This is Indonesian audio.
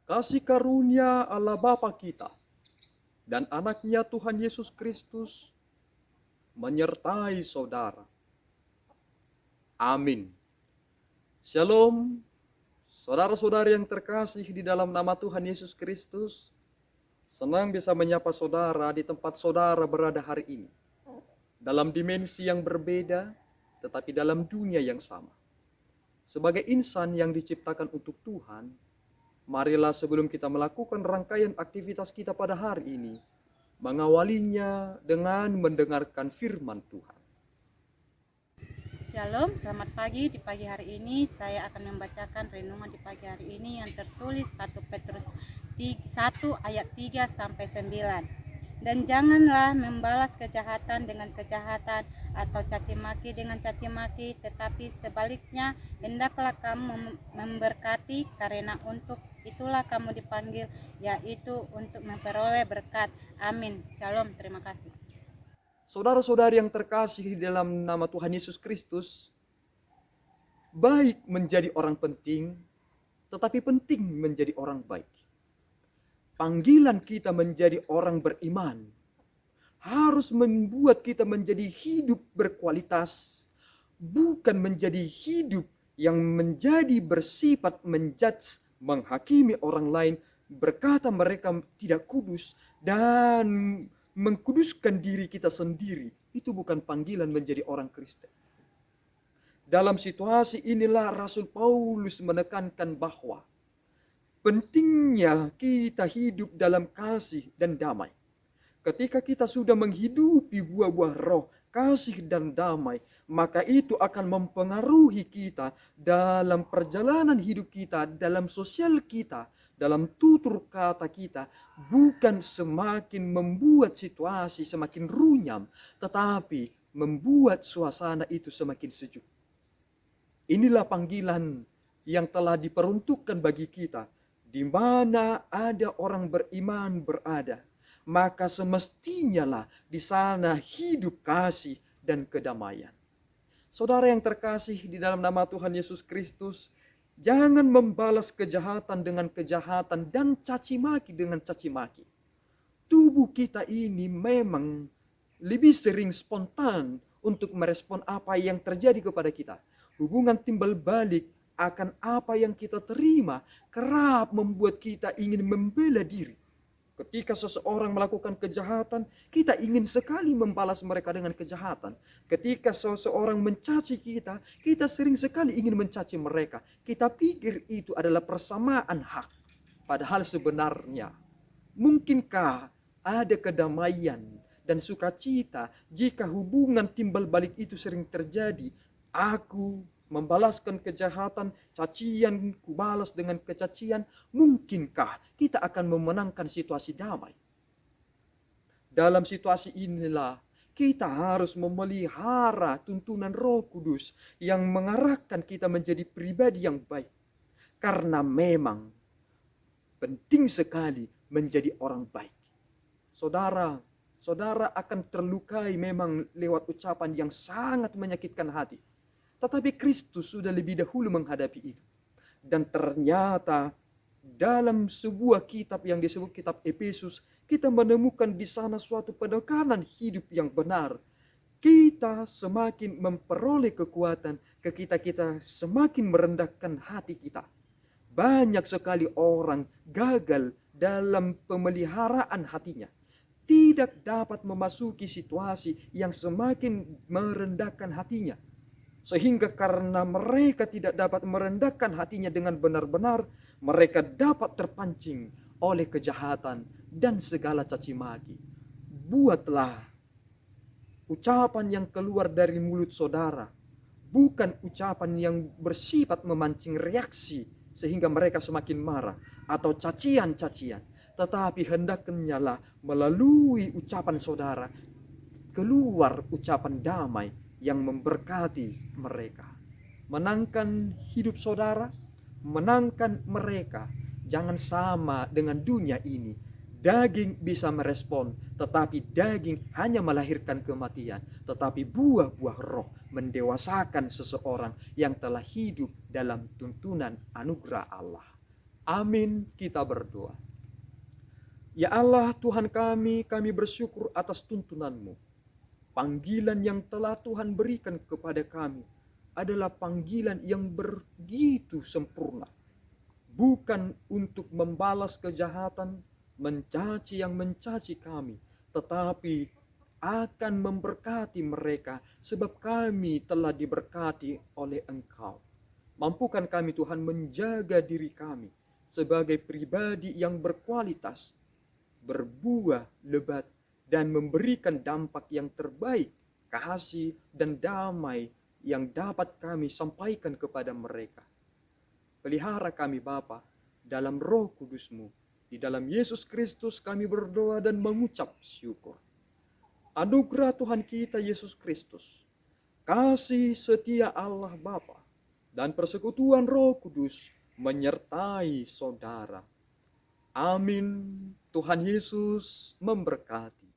Kasih karunia Allah Bapa kita dan anaknya Tuhan Yesus Kristus menyertai saudara. Amin. Shalom, saudara-saudari yang terkasih di dalam nama Tuhan Yesus Kristus. Senang bisa menyapa saudara di tempat saudara berada hari ini. Dalam dimensi yang berbeda, tetapi dalam dunia yang sama. Sebagai insan yang diciptakan untuk Tuhan, marilah sebelum kita melakukan rangkaian aktivitas kita pada hari ini, mengawalinya dengan mendengarkan firman Tuhan. Shalom, selamat pagi. Di pagi hari ini saya akan membacakan renungan di pagi hari ini yang tertulis 1 Petrus 1 ayat 3 sampai 9. Dan janganlah membalas kejahatan dengan kejahatan atau caci maki dengan caci maki, tetapi sebaliknya hendaklah kamu memberkati, karena untuk itulah kamu dipanggil, yaitu untuk memperoleh berkat. Amin. Shalom, terima kasih. Saudara-saudari yang terkasih di dalam nama Tuhan Yesus Kristus, baik menjadi orang penting, tetapi penting menjadi orang baik. Panggilan kita menjadi orang beriman harus membuat kita menjadi hidup berkualitas, bukan menjadi hidup yang menjadi bersifat menjudge, menghakimi orang lain, berkata mereka tidak kudus, dan mengkuduskan diri kita sendiri. Itu bukan panggilan menjadi orang Kristen. Dalam situasi inilah Rasul Paulus menekankan bahwa pentingnya kita hidup dalam kasih dan damai. Ketika kita sudah menghidupi buah-buah roh, kasih dan damai, maka itu akan mempengaruhi kita dalam perjalanan hidup kita, dalam sosial kita, dalam tutur kata kita, bukan semakin membuat situasi semakin runyam, tetapi membuat suasana itu semakin sejuk. Inilah panggilan yang telah diperuntukkan bagi kita. Di mana ada orang beriman berada, maka semestinya lah di sana hidup kasih dan kedamaian. Saudara yang terkasih di dalam nama Tuhan Yesus Kristus, jangan membalas kejahatan dengan kejahatan dan caci maki dengan caci maki. Tubuh kita ini memang lebih sering spontan untuk merespon apa yang terjadi kepada kita. Hubungan timbal balik akan apa yang kita terima kerap membuat kita ingin membela diri. Ketika seseorang melakukan kejahatan, kita ingin sekali membalas mereka dengan kejahatan. Ketika seseorang mencaci kita, kita sering sekali ingin mencaci mereka. Kita pikir itu adalah persamaan hak. Padahal sebenarnya, mungkinkah ada kedamaian dan sukacita jika hubungan timbal balik itu sering terjadi? Aku membalaskan kejahatan, cacian kubalas dengan kecacian, mungkinkah kita akan memenangkan situasi damai? Dalam situasi inilah kita harus memelihara tuntunan Roh Kudus yang mengarahkan kita menjadi pribadi yang baik. Karena memang penting sekali menjadi orang baik. Saudara akan terlukai memang lewat ucapan yang sangat menyakitkan hati. Tetapi Kristus sudah lebih dahulu menghadapi itu. Dan ternyata dalam sebuah kitab yang disebut kitab Efesus, kita menemukan di sana suatu penekanan hidup yang benar. Kita semakin memperoleh kekuatan, kita semakin merendahkan hati kita. Banyak sekali orang gagal dalam pemeliharaan hatinya. Tidak dapat memasuki situasi yang semakin merendahkan hatinya. Sehingga karena mereka tidak dapat merendahkan hatinya dengan benar-benar, mereka dapat terpancing oleh kejahatan dan segala caci maki. Buatlah ucapan yang keluar dari mulut saudara, bukan ucapan yang bersifat memancing reaksi sehingga mereka semakin marah atau cacian-cacian. Tetapi hendaknya lah melalui ucapan saudara, keluar ucapan damai yang memberkati mereka. Menangkan hidup saudara, menangkan mereka. Jangan sama dengan dunia ini. Daging bisa merespon, tetapi daging hanya melahirkan kematian. Tetapi buah-buah roh mendewasakan seseorang yang telah hidup dalam tuntunan anugerah Allah. Amin, kita berdoa. Ya Allah Tuhan kami bersyukur atas tuntunan-Mu. Panggilan yang telah Tuhan berikan kepada kami adalah panggilan yang begitu sempurna. Bukan untuk membalas kejahatan, mencaci yang mencaci kami, tetapi akan memberkati mereka sebab kami telah diberkati oleh Engkau. Mampukan kami Tuhan menjaga diri kami sebagai pribadi yang berkualitas, berbuah lebat, dan memberikan dampak yang terbaik, kasih dan damai yang dapat kami sampaikan kepada mereka. Pelihara kami Bapa dalam Roh Kudus-Mu. Di dalam Yesus Kristus kami berdoa dan mengucap syukur. Anugerah Tuhan kita Yesus Kristus, kasih setia Allah Bapa, dan persekutuan Roh Kudus menyertai saudara. Amin. Tuhan Yesus memberkati.